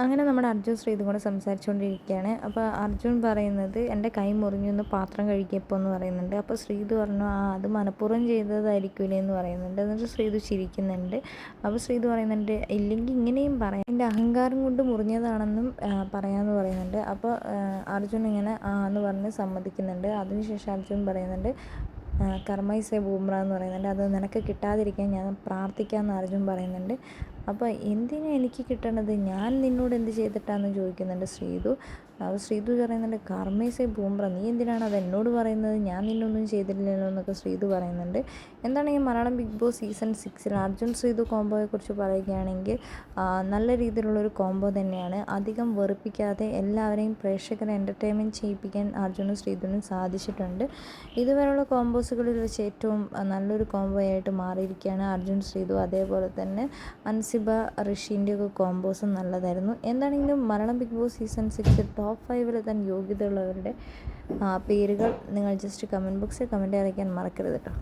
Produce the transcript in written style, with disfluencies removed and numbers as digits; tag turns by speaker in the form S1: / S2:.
S1: അങ്ങനെ നമ്മുടെ അർജുൻ ശ്രീതും കൂടെ സംസാരിച്ചുകൊണ്ടിരിക്കുകയാണ്. അപ്പോൾ അർജുൻ പറയുന്നത് എൻ്റെ കൈ മുറിഞ്ഞു എന്ന് പാത്രം കഴുകിയപ്പോൾ എന്ന് പറയുന്നുണ്ട്. അപ്പോൾ ശ്രീതു പറഞ്ഞു അത് മനഃപൂർവ്വം ചെയ്തതായിരിക്കൂലേ എന്ന് പറയുന്നുണ്ട്. എന്നിട്ട് ശ്രീതു ചിരിക്കുന്നുണ്ട്. അപ്പോൾ ശ്രീതു പറയുന്നുണ്ട് ഇല്ലെങ്കിൽ ഇങ്ങനെയും പറയാം, എൻ്റെ അഹങ്കാരം കൊണ്ട് മുറിഞ്ഞതാണെന്നും പറയാമെന്ന് പറയുന്നുണ്ട്. അപ്പോൾ അർജുൻ ഇങ്ങനെ എന്ന് പറഞ്ഞ് സമ്മതിക്കുന്നുണ്ട്. അതിനുശേഷം അർജുൻ പറയുന്നുണ്ട് കർമ്മ ഈസ് എ ബൂമറ എന്ന് പറയുന്നുണ്ട്. അത് നിനക്ക് കിട്ടാതിരിക്കാൻ ഞാൻ പ്രാർത്ഥിക്കാമെന്ന് അർജുൻ പറയുന്നുണ്ട്. അപ്പോൾ എന്തിനാ എനിക്ക് കിട്ടണത്, ഞാൻ നിന്നോട് എന്ത് ചെയ്തിട്ടാണെന്ന് ചോദിക്കുന്നുണ്ട് ശ്രീതു. അപ്പോൾ ശ്രീതു പറയുന്നുണ്ട് കർമ്മ ഈസ് എ ബൂമറ, നീ എന്തിനാണ് അത് എന്നോട് പറയുന്നത്, ഞാൻ നിന്നൊന്നും ചെയ്തില്ലല്ലോ എന്നൊക്കെ ശ്രീതു പറയുന്നുണ്ട്. എന്താണെങ്കിൽ Malayalam big boss season 6 Arjun Sreethu കോംബോയെക്കുറിച്ച് പറയുകയാണെങ്കിൽ നല്ല രീതിയിലുള്ളൊരു കോംബോ തന്നെയാണ്. അധികം വെറുപ്പിക്കാതെ എല്ലാവരെയും പ്രേക്ഷകരെ എൻ്റർടൈൻമെൻറ്റ് ചെയ്യിപ്പിക്കാൻ അർജുനും ശ്രീതുവിനും സാധിച്ചിട്ടുണ്ട്. ഇതുവരെയുള്ള കോംബോസുകളിൽ വെച്ച് ഏറ്റവും നല്ലൊരു കോംബോ ആയിട്ട് മാറിയിരിക്കുകയാണ് അർജുൻ ശ്രീതു. അതേപോലെ തന്നെ അൻസിബ ഋഷിൻ്റെയൊക്കെ കോംബോസും നല്ലതായിരുന്നു. എന്താണെങ്കിലും Malayalam big boss season 6 top 5-ലെത്താൻ യോഗ്യതയുള്ളവരുടെ പേരുകൾ നിങ്ങൾ ജസ്റ്റ് കമൻറ്റ് ബോക്സിൽ കമൻറ്റ് അറിയിക്കാൻ മറക്കരുത് കേട്ടോ.